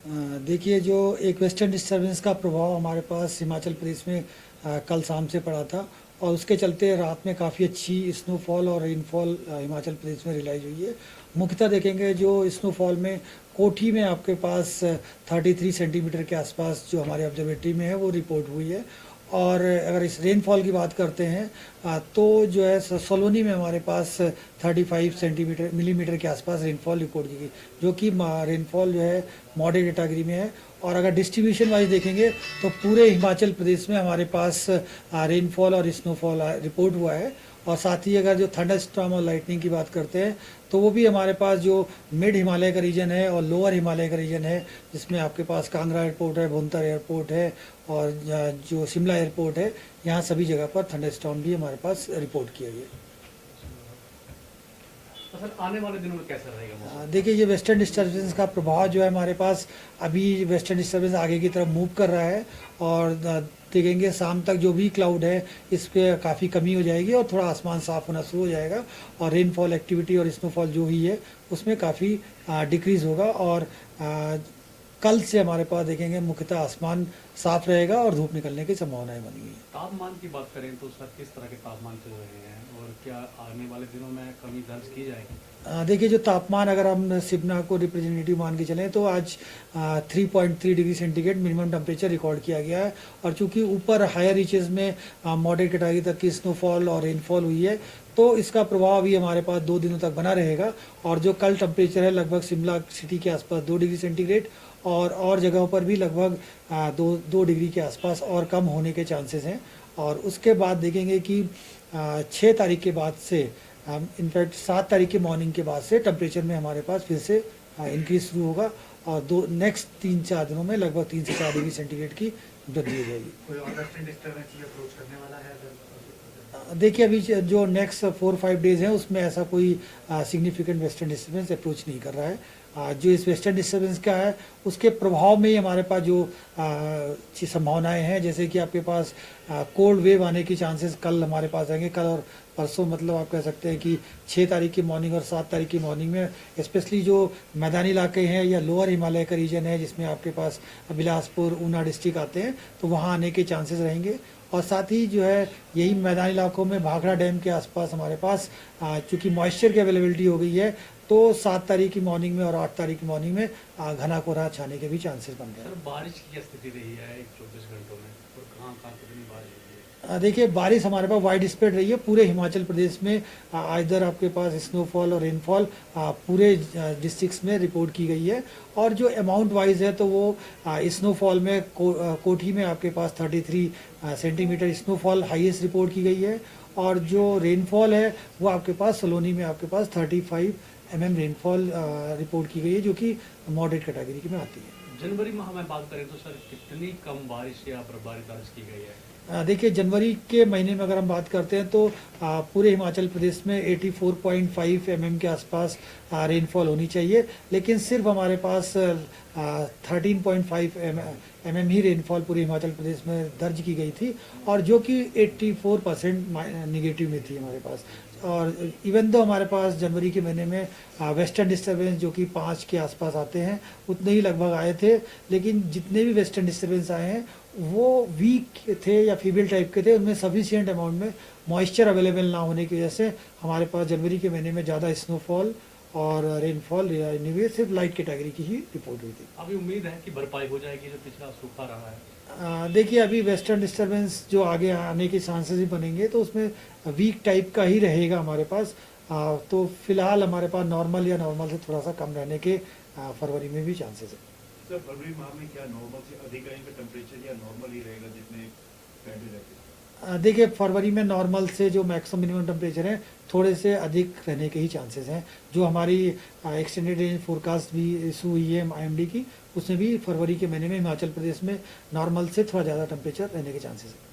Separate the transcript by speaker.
Speaker 1: देखिए, जो एक वेस्टर्न डिस्टर्बेंस का प्रभाव हमारे पास हिमाचल प्रदेश में कल शाम से पड़ा था और उसके चलते रात में काफ़ी अच्छी स्नोफॉल और रेनफॉल हिमाचल प्रदेश में रियलाइज हुई है। मुख्यतः देखेंगे जो स्नोफॉल में कोठी में आपके पास 33 सेंटीमीटर के आसपास जो हमारे ऑब्जर्वेटरी में है वो रिपोर्ट हुई है। और अगर इस रेनफॉल की बात करते हैं तो जो है सलोनी में हमारे पास 35 सेंटीमीटर मिलीमीटर के आसपास रेनफॉल रिकॉर्ड की गई, जो कि रेनफॉल जो है मॉडरेट कैटेगरी में है। और अगर डिस्ट्रीब्यूशन वाइज देखेंगे तो पूरे हिमाचल प्रदेश में हमारे पास रेनफॉल और स्नोफॉल रिपोर्ट हुआ है। और साथ ही अगर जो थंडर स्टॉर्म और लाइटनिंग की बात करते हैं तो वो भी हमारे पास जो मिड हिमालय का रीजन है और लोअर हिमालय का रीजन है, जिसमें आपके पास कांगड़ा एयरपोर्ट है, भुंतर एयरपोर्ट है और जो शिमला एयरपोर्ट है, यहाँ सभी जगह पर थंडर स्टॉर्म भी हमारे पास रिपोर्ट किया गया।
Speaker 2: तो सर आने वाले दिनों में कैसा रहेगा मौसम?
Speaker 1: देखिए, ये वेस्टर्न डिस्टर्बेंस का प्रभाव जो है हमारे पास अभी वेस्टर्न डिस्टर्बेंस आगे की तरफ मूव कर रहा है और देखेंगे शाम तक जो भी क्लाउड है इस पर काफ़ी कमी हो जाएगी और थोड़ा आसमान साफ होना शुरू हो जाएगा और रेनफॉल एक्टिविटी और स्नोफॉल जो हुई है उसमें काफ़ी डिक्रीज़ होगा। और कल से हमारे पास देखेंगे मुख्यतः आसमान साफ रहेगा और धूप निकलने की संभावनाएं बनी हुई है।
Speaker 2: तापमान की बात करें तो सर किस तरह के तापमान चल रहे हैं और क्या आने वाले दिनों में कमी दर्ज की जाएगी?
Speaker 1: देखिए, जो तापमान अगर हम सिपना को रिप्रेजेंटेटिव मान के चलें तो आज 3.3 degree centigrade minimum temperature record किया गया है। और चूंकि ऊपर हायर रीचेज में मॉडरेट कैटेगरी तक की स्नोफॉल और रेनफॉल हुई है तो इसका प्रभाव भी हमारे पास 2 दिनों तक बना रहेगा। और जो कल टेम्परेचर है लगभग शिमला सिटी के आसपास 2 डिग्री सेंटीग्रेड और जगहों पर भी लगभग 2 डिग्री के आसपास और कम होने के चांसेस हैं। और उसके बाद देखेंगे कि 6 तारीख के बाद से इनफैक्ट 7 तारीख की मॉर्निंग के बाद से टेम्परेचर में हमारे पास फिर से इंक्रीज शुरू होगा और नेक्स्ट 3-4 दिनों में लगभग 3 से 4 डिग्री सेंटीग्रेड की वृद्धि हो जाएगी।
Speaker 3: कोई और वेस्टर्न डिस्टर्बेंस भी अप्रोच करने वाला है
Speaker 1: देखिए, अभी जो नेक्स्ट 4-5 डेज हैं उसमें ऐसा कोई सिग्निफिकेंट वेस्टर्न डिस्टर्बेंस अप्रोच नहीं कर रहा है। जो इस वेस्टर्न डिस्टर्बेंस का है उसके प्रभाव में ही हमारे पास जो संभावनाएं हैं, जैसे कि आपके पास कोल्ड वेव आने की चांसेस कल हमारे पास आएंगे। कल और परसों मतलब आप कह सकते हैं कि 6 तारीख की मॉर्निंग और 7 तारीख की मॉर्निंग में स्पेशली जो मैदानी इलाके हैं या लोअर हिमालय का रीजन है जिसमें आपके पास बिलासपुर ऊना डिस्ट्रिक्ट आते हैं तो वहाँ आने के चांसेस रहेंगे। और साथ ही जो है यही मैदानी इलाकों में भाखड़ा डैम के आसपास हमारे पास चूँकि मॉइस्चर की अवेलेबिलिटी हो गई है तो 7 तारीख की मॉर्निंग में और 8 तारीख की मॉर्निंग में घना कोहरा छाने के भी चांसेस बन रहे हैं।
Speaker 2: सर बारिश की क्या स्थिति रही है 24 घंटों में और कहाँ कहाँ कितनी बारिश हुई है?
Speaker 1: देखिए, बारिश हमारे पास वाइड स्प्रेड रही है पूरे हिमाचल प्रदेश में। इधर आपके पास स्नोफॉल और रेनफॉल पूरे डिस्ट्रिक्ट्स में रिपोर्ट की गई है। और जो अमाउंट वाइज है तो वो स्नोफॉल में कोठी में आपके पास 33 सेंटीमीटर स्नोफॉल हाईएस्ट रिपोर्ट की गई है। और जो रेनफॉल है वो आपके पास सलोनी में आपके पास 35 रेनफॉल रिपोर्ट की गई है, जो कि मॉडरेट कैटेगरी में आती है।
Speaker 2: जनवरी माह में बात करें तो सर कितनी कम बारिश या बर्फबारी दर्ज की गई है?
Speaker 1: देखिए, जनवरी के महीने में अगर हम बात करते हैं तो पूरे हिमाचल प्रदेश में 84.5 के आसपास रेनफॉल होनी चाहिए, लेकिन सिर्फ हमारे पास 13.5 ही रेनफॉल पूरे हिमाचल प्रदेश में दर्ज की गई थी और जो कि 84% निगेटिव में थी हमारे पास। और इवन दो हमारे पास जनवरी के महीने में वेस्टर्न डिस्टर्बेंस जो कि 5 के आसपास आते हैं उतने ही लगभग आए थे, लेकिन जितने भी वेस्टर्न डिस्टर्बेंस आए हैं वो वीक थे या फीमेल टाइप के थे। उनमें सफिशिएंट अमाउंट में मॉइस्चर अवेलेबल ना होने की वजह से हमारे पास जनवरी के महीने में ज़्यादा स्नोफॉल और रेनफॉल या एनीवे सिर्फ लाइट कैटेगरी की ही रिपोर्ट हुई थी।
Speaker 2: अभी उम्मीद है कि भरपाई हो जाएगी जो पिछला सूखा रहा है?
Speaker 1: देखिए, अभी वेस्टर्न डिस्टर्बेंस जो आगे आने के चांसेस भी बनेंगे तो उसमें वीक टाइप का ही रहेगा हमारे पास। तो फिलहाल हमारे पास नॉर्मल या नॉर्मल से थोड़ा सा कम रहने के फरवरी में भी चांसेस है।
Speaker 4: सर फरवरी माह में क्या नॉर्मल से अधिक रहेगा टेम्परेचर या नॉर्मल ही रहेगा जितने पहले रहते?
Speaker 1: देखिए, फरवरी में नॉर्मल से जो मैक्सिमम मिनिमम टेम्परेचर है थोड़े से अधिक रहने के ही चांसेस हैं। जो हमारी एक्सटेंडेड रेंज फोरकास्ट भी इशू हुई है IMD की, उसमें भी फरवरी के महीने में हिमाचल प्रदेश में नॉर्मल से थोड़ा ज़्यादा टेम्परेचर रहने के चांसेस हैं।